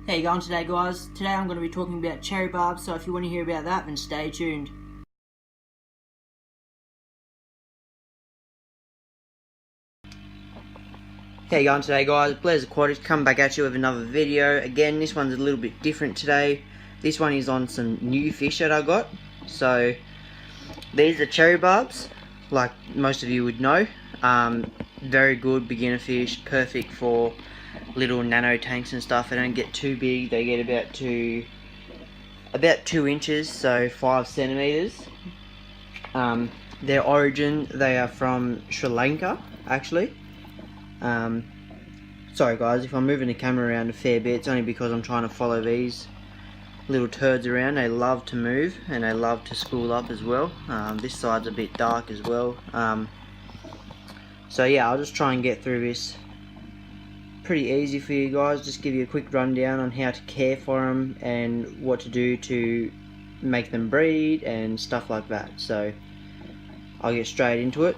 How you going today, guys? Today I'm going to be talking about cherry barbs, so if you want to hear about that, then stay tuned. How you going today, guys? Blair's Aquatics coming back at you with another video. Again, this one's a little bit different today. This one is on some new fish that I got. So, these are cherry barbs, like most of you would know. Very good beginner fish, perfect for little nano tanks and stuff. They don't get too big. They get about 2 inches, so 5 centimeters. Their origin, they are from Sri Lanka, actually. Sorry guys if I'm moving the camera around a fair bit, it's only because I'm trying to follow these little turds around. They love to move and they love to spool up as well. This side's a bit dark as well. So yeah, I'll just try and get through this pretty easy for you guys. Just give you a quick rundown on how to care for them and what to do to make them breed and stuff like that. So I'll get straight into it.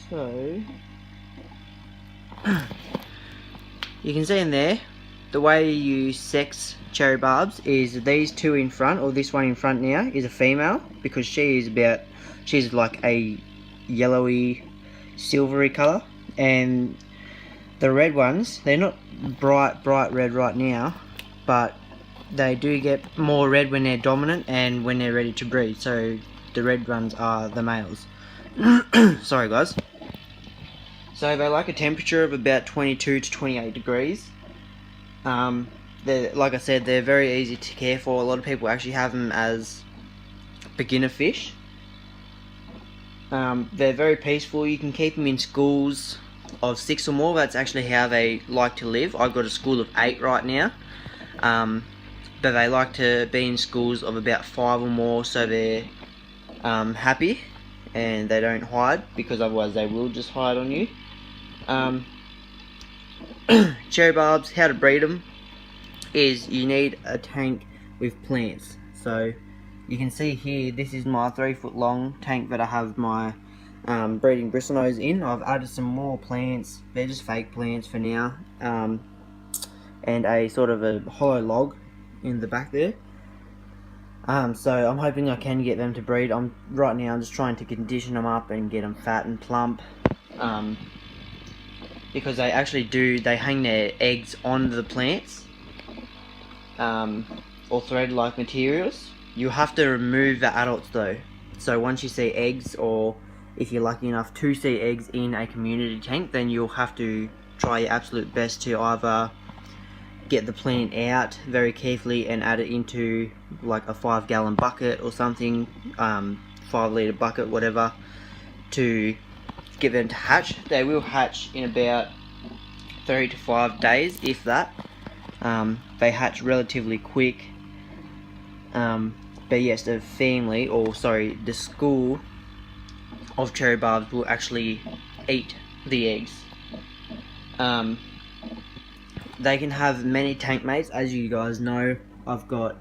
So you can see in there, the way you sex cherry barbs is these two in front, or this one in front now, is a female, because she's like a yellowy silvery colour, and the red ones, they're not bright red right now, but they do get more red when they're dominant and when they're ready to breed. So the red ones are the males. Sorry guys. So they like a temperature of about 22 to 28 degrees. Like I said, they're very easy to care for. A lot of people actually have them as beginner fish. They're very peaceful. You can keep them in schools of 6 or more. That's actually how they like to live. I've got a school of 8 right now. But they like to be in schools of about 5 or more, so they're happy and they don't hide, because otherwise they will just hide on you. Cherry barbs, how to breed them is you need a tank with plants. So you can see here, this is my 3-foot long tank that I have my breeding bristlenose in. I've added some more plants. They're just fake plants for now, and a sort of a hollow log in the back there. So I'm hoping I can get them to breed. Right now I'm just trying to condition them up and get them fat and plump, because they actually they hang their eggs on the plants, or thread like materials. You have to remove the adults though. So once you see eggs, or if you're lucky enough to see eggs in a community tank, then you'll have to try your absolute best to either get the plant out very carefully and add it into like a 5-gallon bucket or something, 5-litre bucket, whatever, to get them to hatch. They will hatch in about 3 to 5 days, if that. They hatch relatively quick. But yes, the family, or sorry, the school of cherry barbs will actually eat the eggs. They can have many tank mates, as you guys know. I've got,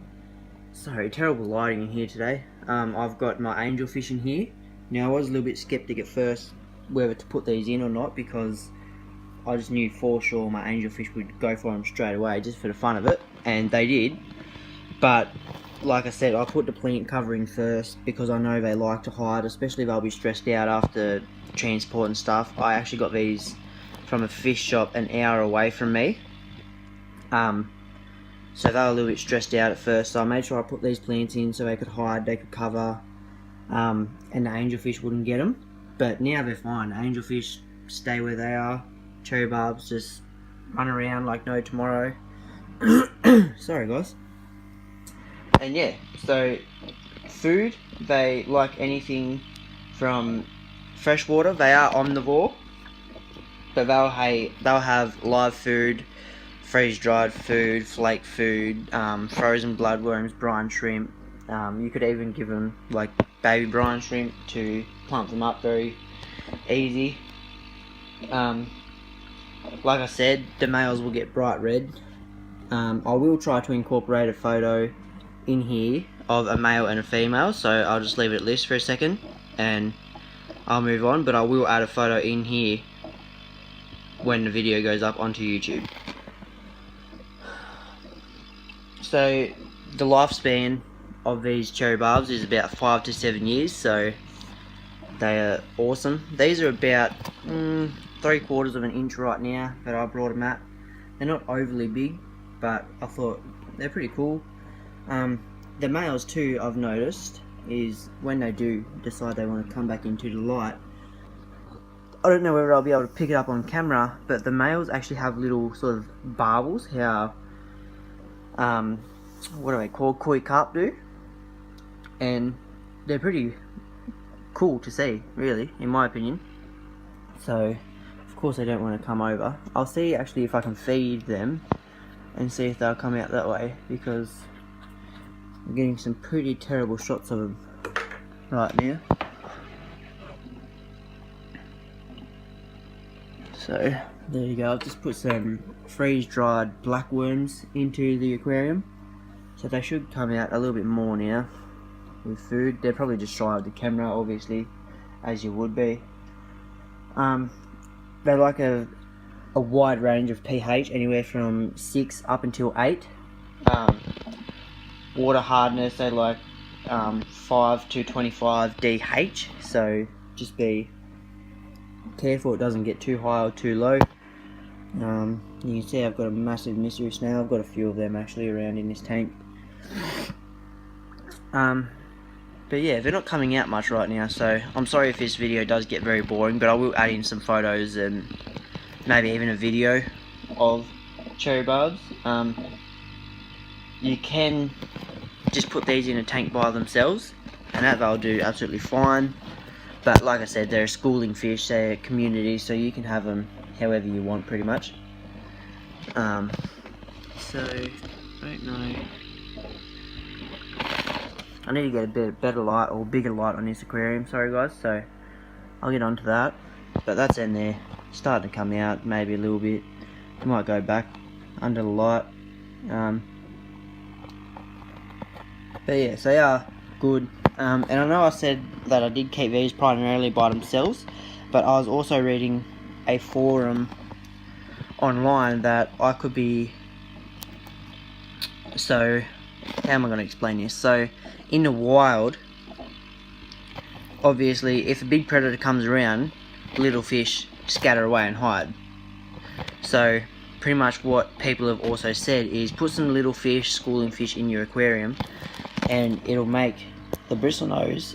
sorry, terrible lighting in here today. I've got my angelfish in here. Now I was a little bit skeptic at first whether to put these in or not, because I just knew for sure my angelfish would go for them straight away, just for the fun of it, and they did. But like I said, I put the plant covering first because I know they like to hide, especially if they'll be stressed out after transport and stuff. I actually got these from a fish shop an hour away from me. So they were a little bit stressed out at first, so I made sure I put these plants in so they could hide, they could cover, and the angelfish wouldn't get them. But now they're fine. Angelfish stay where they are. Cherry barbs just run around like no tomorrow. Sorry guys. And yeah, so food, they like anything from freshwater. They are omnivore, but they'll have live food, freeze-dried food, flake food, frozen bloodworms, brine shrimp. You could even give them like baby brine shrimp to plump them up very easy. Like I said, the males will get bright red. I will try to incorporate a photo in here of a male and a female, so I'll just leave it at this for a second and I'll move on, but I will add a photo in here when the video goes up onto YouTube. So the lifespan of these cherry barbs is about 5 to 7 years, so they are awesome. These are about 3/4 of an inch right now that I brought them at. They're not overly big, but I thought they're pretty cool. The males too, I've noticed, is when they do decide they want to come back into the light, I don't know whether I'll be able to pick it up on camera, but the males actually have little sort of barbels, how what do they call, koi carp do, and they're pretty cool to see, really, in my opinion. So of course they don't want to come over. I'll see actually if I can feed them and see if they'll come out that way, because I'm getting some pretty terrible shots of them right now. So there you go, I've just put some freeze-dried black worms into the aquarium, so they should come out a little bit more now with food. They're probably just shy of the camera, obviously, as you would be. They like a wide range of pH, anywhere from 6 up until 8. Water hardness, they like 5 to 25 DH, so just be careful it doesn't get too high or too low. You can see I've got a massive mystery snail. I've got a few of them actually around in this tank. But yeah, they're not coming out much right now, so I'm sorry if this video does get very boring, but I will add in some photos and maybe even a video of cherry barbs. You can just put these in a tank by themselves, and that they'll do absolutely fine. But like I said, they're a schooling fish, they're a community, so you can have them however you want, pretty much. So, I don't know. I need to get a bit better light or bigger light on this aquarium, sorry guys, so I'll get onto that. But that's in there, starting to come out maybe a little bit. I might go back under the light. But yeah, so they are good. And I know I said that I did keep these primarily by themselves, but I was also reading a forum online that I could be... So, how am I going to explain this? So, in the wild, obviously, if a big predator comes around, little fish scatter away and hide. So, pretty much what people have also said is put some little fish, schooling fish in your aquarium, and it'll make the bristlenose,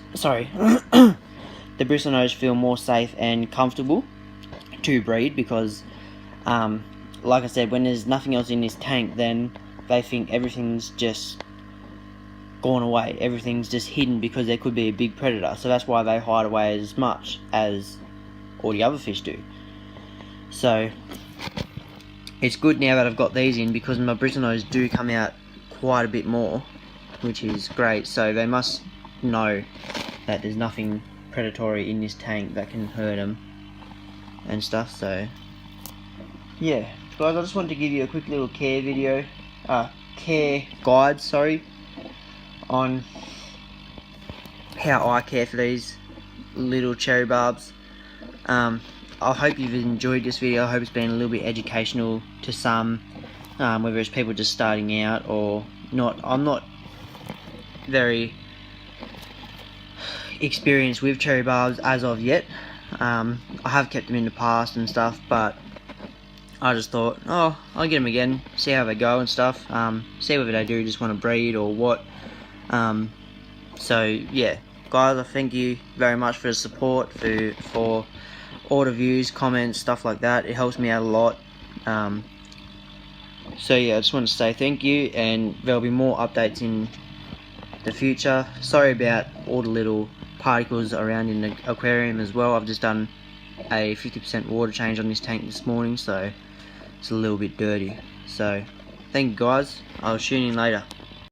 the bristlenose feel more safe and comfortable to breed, because like I said, when there's nothing else in this tank, then they think everything's just gone away, everything's just hidden because there could be a big predator, so that's why they hide away as much as all the other fish do. So it's good now that I've got these in, because my bristlenose do come out quite a bit more, which is great. So they must know that there's nothing predatory in this tank that can hurt them and stuff. So yeah guys, I just wanted to give you a quick little care video, care guide, sorry, on how I care for these little cherry barbs. I hope you've enjoyed this video. I hope it's been a little bit educational to some, whether it's people just starting out or not. I'm not very experienced with cherry barbs as of yet. I have kept them in the past and stuff, but I just thought, oh, I'll get them again, see how they go and stuff, see whether they do just want to breed or what. So yeah guys, I thank you very much for the support, for all the views, comments, stuff like that. It helps me out a lot. So yeah, I just want to say thank you, and there'll be more updates in the future. Sorry about all the little particles around in the aquarium as well. I've just done a 50% water change on this tank this morning, so it's a little bit dirty. So thank you guys, I'll tune in later.